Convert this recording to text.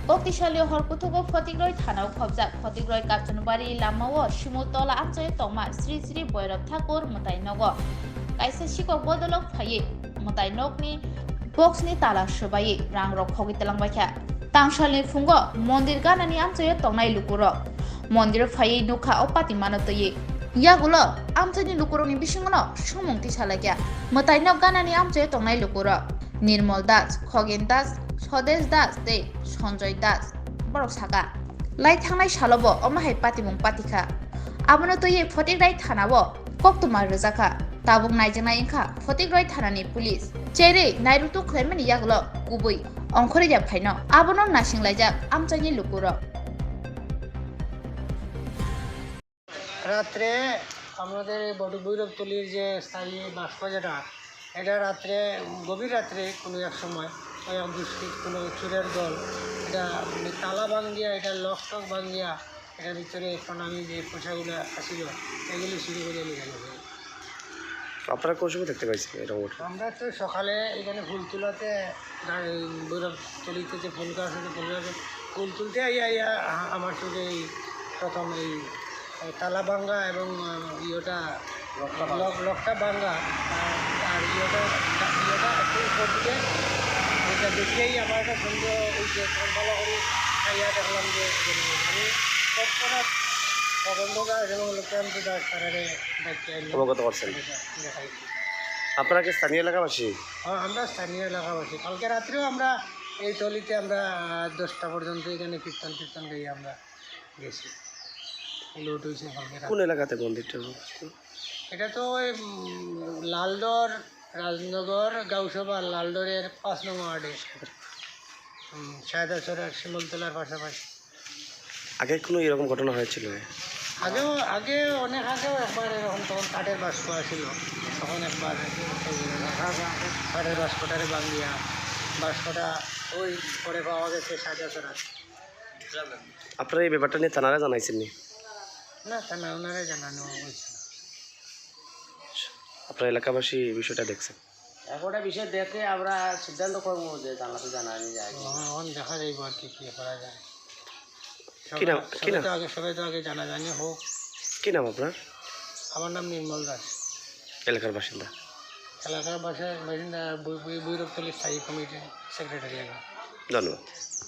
Boktishalio Horkutugo Fotigroy Tanau Kobzak Fotigroy Kaptanubari Lamawo Shimutola Amsoy Toma Sri Sri Boyrab Thakur Mutai Nogo Kaisa Shiko Bodolok Faye Mutai Nokni Boxni Tala Shobaye Rang Rok Hogitalang Bakha Tangshalni Fungo Mondir Ganani Amsoy Tongai Lukuro Mondir Faye Nuka Opati Manotoye Yagulo Amtoni Lukuroni Bishingono Shumungti Shalagya Mutai Nok Ganani Amsoy Tongai Lukuro Nirmal Das Khogin Das Swadesh Das Te Sanjoy Das Borok Saka Lai Thangnai Salobo Omahai Patimung Patika Abono Toye Fotigrai Thanabo Koktuma Rozaka Tabung Naijana Inka Fotigrai Thanani Police Chere Nairutu Klemani Yaglo Kubui Onkhorija Phaino Abono Nasinglajak Amchani Lukuro রাত্রে আমাদের বড় বৈরবতলির যে স্থায়ী বাসবাজারটা এটা রাত্রে গভীর রাত্রে কোনো এক সময় ওই দুষ্কৃত কোনো চোরের দল এটা তালা ভাঙ্গিয়া এটা লক টক ভাঙ্গিয়া এটার ভিতরে প্রণামী যে পোশাকগুলো আসিল এগুলি শুরু করে নিয়ে গেল। আপনারা কোন সময় দেখতে পাইছেন এরকম? আমরা তো সকালে এখানে ফুল তোলাতে বৈরবতলিতে যে ফুল গাছ আছে ফুল গাছে ফুল তুলতে আইয়া আমার চোখে এই প্রথম এই তালা ভাঙ্গা এবং ইয়েটা লকটা ভাঙ্গা আর ইয়েটা একটু উপর দিকে এটা দেখেই আমার একটা সন্দেহ হয়েছে। ভালো করে খাইয়া দেখলাম যে আমি তৎক্ষণাৎ প্রবন্ধ গাছ এবং লোকান্ত দাস তারারে অবগত করছেন। দেখাই আপনারা কি স্থানীয় এলাকাবাসী? হ্যাঁ, আমরা স্থানীয় এলাকাবাসী। কালকে রাত্রেও আমরা এই তলিতে আমরা 10টা পর্যন্ত এখানে কীর্তন গাইয়ে আমরা গেছি। লুট হয়েছে কোন এলাকাতে মন্দিরটা? এটা তো ওই লালদর রাজনগর গাউসভা লালদরের 5 নং ওয়ার্ডে শায়দাছড়ার শিমলতলার পাশাপাশি। আগে কোনো এরকম ঘটনা হয়েছিল? আগে অনেক আগেও একবার এরকম তখন কাঠের বাস্ক আসছিল, তখন একবার কাঠের বাস্কটারে ভাঙ্গিয়া বাস্কটা ওই পরে পাওয়া গেছে শায়দাছড়া। আপনারা এই ব্যাপারটা নিয়ে থানারা জানাইছেন নি? না, থানা ওনারে জানানো হয়েছিল। আপনার এলাকাবাসী এই বিষয়টা দেখছেন? একটা বিষয় দেখে আমরা সিদ্ধান্ত করবো যে জানাতে জানানি যায়। এখন দেখা যাইব আর কি করা যায়। সবাই তো আগে জানা জানি হোক। কি নাম আপনার? আমার নাম নির্মল দাস। এলাকার বাসিন্দা? এলাকার বাসিন্দা বৈরবতলী স্থায়ী কমিটির সেক্রেটারি। ধন্যবাদ।